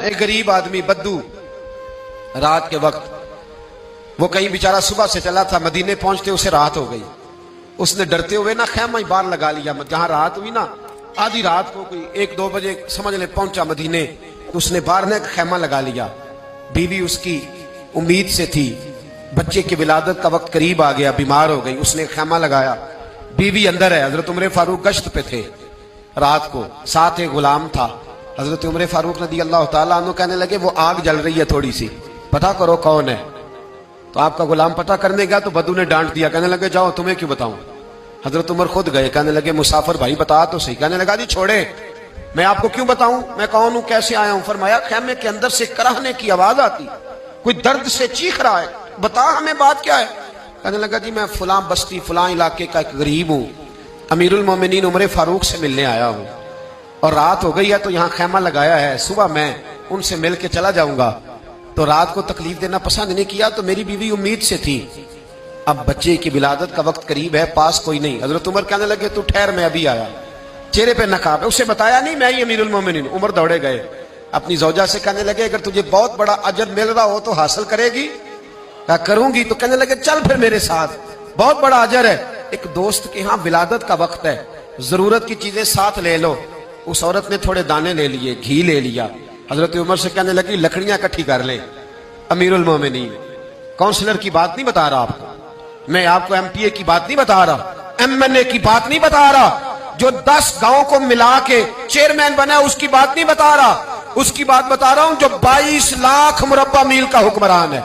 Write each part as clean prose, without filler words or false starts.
ایک غریب آدمی بدو رات کے وقت وہ کہیں بیچارہ صبح سے چلا تھا، مدینے پہنچتے اسے رات ہو گئی. اس نے ڈرتے ہوئے نا خیمہ ہی باہر لگا لیا. جہاں رات ہوئی نا آدھی رات کو کوئی 1-2 بجے سمجھ لے پہنچا مدینے تو اس نے باہر نے خیمہ لگا لیا. بیوی اس کی امید سے تھی، بچے کی ولادت کا وقت قریب آ گیا، بیمار ہو گئی، اس نے خیمہ لگایا. بیوی اندر ہے. حضرت عمر فاروق گشت پہ تھے رات کو، ساتھ ایک غلام تھا. حضرت عمر فاروق رضی اللہ تعالیٰ عنہ کہنے لگے وہ آگ جل رہی ہے تھوڑی سی، پتہ کرو کون ہے. تو آپ کا غلام پتہ کرنے گیا تو بدو نے ڈانٹ دیا، کہنے لگے جاؤ تمہیں کیوں بتاؤں. حضرت عمر خود گئے، کہنے لگے مسافر بھائی بتا تو صحیح. کہنے لگا جی چھوڑے، میں آپ کو کیوں بتاؤں، میں کون ہوں، کیسے آیا ہوں. فرمایا خیمے کے اندر سے کراہنے کی آواز آتی، کوئی درد سے چیخ رہا ہے، بتا ہمیں بات کیا ہے. کہنے لگا جی میں فلاں بستی فلاں علاقے کا ایک غریب ہوں، امیر المومنین عمر فاروق سے ملنے آیا ہوں، اور رات ہو گئی ہے تو یہاں خیمہ لگایا ہے، صبح میں ان سے مل کے چلا جاؤں گا. تو رات کو تکلیف دینا پسند نہیں کیا، تو میری بیوی امید سے تھی، اب بچے کی ولادت کا وقت قریب ہے، پاس کوئی نہیں. حضرت عمر کہنے لگے تو ٹھہر میں ابھی آیا. چہرے پہ نقاب ہے، اسے بتایا نہیں میں ہی امیر المومنین. عمر دوڑے گئے اپنی زوجہ سے، کہنے لگے اگر تجھے بہت بڑا اجر مل رہا ہو تو حاصل کرے گی. کہا کروں گی. تو کہنے لگے چل پھر میرے ساتھ، بہت بڑا اجر ہے. ایک دوست کے ہاں ولادت کا وقت ہے، ضرورت کی چیزیں ساتھ لے لو. اس عورت نے تھوڑے دانے لے لیے، گھی لے لیا. حضرت عمر سے کہنے لگی لکڑیاں اکٹھی کر لیں. امیر المومنین کونسلر کی بات نہیں بتا رہا آپ کو، میں آپ کو MP A کی بات نہیں بتا رہا، MNA کی بات نہیں بتا رہا، جو 10 گاؤں کو ملا کے چیئرمین بنا اس کی بات نہیں بتا رہا. اس کی بات بتا رہا ہوں جو 22 لاکھ مربع میل کا حکمران ہے.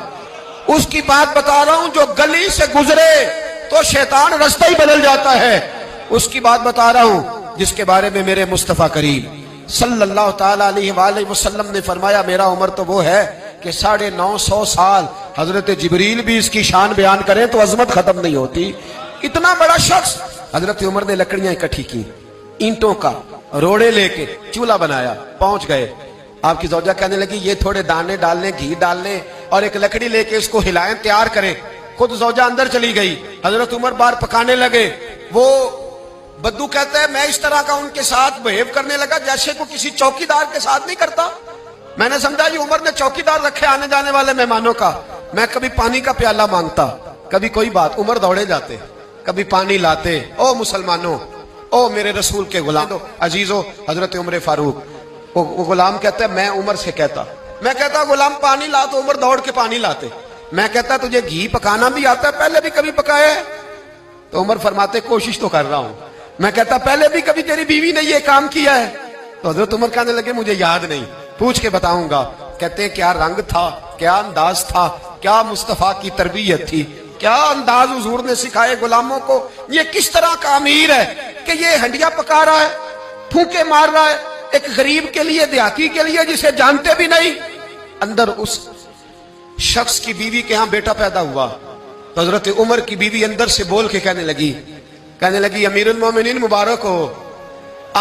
اس کی بات بتا رہا ہوں جو گلی سے گزرے تو شیطان رستہ ہی بدل جاتا ہے. اس کی بات بتا رہا ہوں جس کے بارے میں میرے مصطفیٰ کریم صلی اللہ تعالیٰ علیہ وآلہ وسلم نے فرمایا میرا عمر تو وہ ہے کہ 950 سال حضرت جبریل بھی اس کی شان بیان کریں تو عظمت ختم نہیں ہوتی. اتنا بڑا شخص. حضرت عمر نے لکڑیاں اکٹھی کی، اینٹوں کا روڑے لے کے چولہا بنایا، پہنچ گئے. آپ کی زوجہ کہنے لگی یہ تھوڑے دانے ڈالنے، گھی ڈالنے اور ایک لکڑی لے کے اس کو ہلائیں، تیار کریں. خود زوجہ اندر چلی گئی. حضرت عمر بار پکانے لگے. وہ بدو کہتا ہے میں اس طرح کا ان کے ساتھ بہیو کرنے لگا جیسے کو کسی چوکیدار کے ساتھ نہیں کرتا. میں نے سمجھا یہ عمر نے چوکیدار رکھے آنے جانے والے مہمانوں کا. میں کبھی پانی کا پیالہ مانگتا، کبھی کوئی بات، عمر دوڑے جاتے، کبھی پانی لاتے. او مسلمانوں، او میرے رسول کے غلام عزیزو، حضرت عمر فاروق. وہ غلام کہتا ہے میں عمر سے کہتا، میں کہتا غلام پانی لا تو عمر دوڑ کے پانی لاتے. میں کہتا تجھے گھی پکانا بھی آتا ہے، پہلے بھی کبھی پکایا ہے؟ تو عمر فرماتے کوشش تو کر رہا ہوں. میں کہتا پہلے بھی کبھی تیری بیوی نے یہ کام کیا ہے؟ تو حضرت عمر کہنے لگے مجھے یاد نہیں، پوچھ کے بتاؤں گا. کہتے ہیں کیا رنگ تھا، کیا انداز تھا، کیا مصطفیٰ کی تربیت تھی، کیا انداز حضور نے سکھائے غلاموں کو. یہ کس طرح کا امیر ہے کہ یہ ہنڈیا پکا رہا ہے، پھونکے مار رہا ہے ایک غریب کے لیے، دیہاتی کے لیے جسے جانتے بھی نہیں. اندر اس شخص کی بیوی کے ہاں بیٹا پیدا ہوا تو حضرت عمر کی بیوی اندر سے بول کے کہنے لگی امیر المومنین مبارک ہو،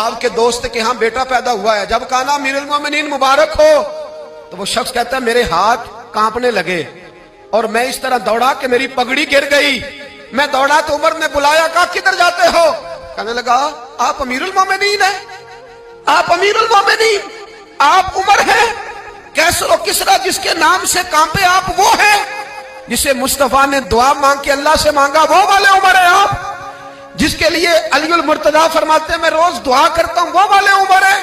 آپ کے دوست کے ہاں بیٹا پیدا ہوا ہے. جب کہا نا امیر المومنین مبارک ہو تو وہ شخص کہتا ہے میرے ہاتھ کانپنے لگے اور میں اس طرح دوڑا کہ میری پگڑی گر گئی. میں دوڑا تو عمر نے بلایا، کہا کدھر جاتے ہو؟ کہنے لگا آپ امیر المومنین ہیں، آپ امیر المومنین، آپ عمر ہیں، کیسر و کسرا جس کے نام سے کانپے آپ وہ ہیں، جسے مصطفیٰ نے دعا مانگ کے اللہ سے مانگا وہ والے عمر ہیں آپ، جس کے لیے علی المرتضیٰ فرماتے ہیں میں روز دعا کرتا ہوں وہ والے عمر ہیں،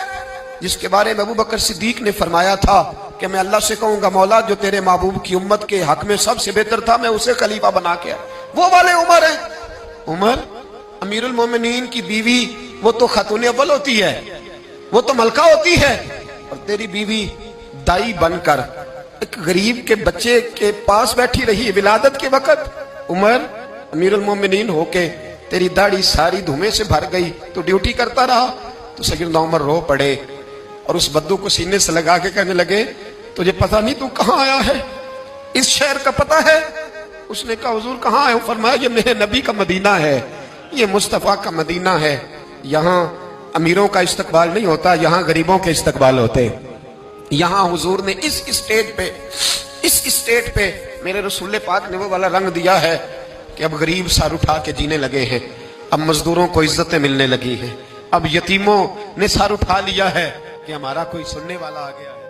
جس کے بارے میں ابو بکر صدیق نے فرمایا تھا کہ میں اللہ سے کہوں گا مولا جو تیرے محبوب کی امت کے حق میں سب سے بہتر تھا میں اسے خلیفہ بنا کے وہ والے عمر ہیں. عمر امیر المومنین کی بیوی وہ تو خاتون اول ہوتی ہے، وہ تو ملکہ ہوتی ہے، اور تیری بیوی دائی بن کر ایک غریب کے بچے کے پاس بیٹھی رہی ولادت کے وقت. عمر امیر المومنین ہو کے تیری داڑھی ساری دھومے سے بھر گئی، تو ڈیوٹی کرتا رہا. تو سیدنا عمر رو پڑے اور اس بدو کو سینے سے لگا کے کہنے لگے تجھے پتہ نہیں تو کہاں آیا ہے، اس شہر کا پتہ ہے؟ اس نے کہا حضور کہاں ہے؟ فرمایا یہ میرے نبی کا مدینہ ہے، یہ مصطفیٰ کا مدینہ ہے، یہاں امیروں کا استقبال نہیں ہوتا، یہاں غریبوں کے استقبال ہوتے. یہاں حضور نے اس اسٹیٹ پہ میرے رسول پاک نے وہ والا رنگ دیا ہے کہ اب غریب سر اٹھا کے جینے لگے ہیں، اب مزدوروں کو عزتیں ملنے لگی ہیں، اب یتیموں نے سر اٹھا لیا ہے کہ ہمارا کوئی سننے والا آ گیا ہے.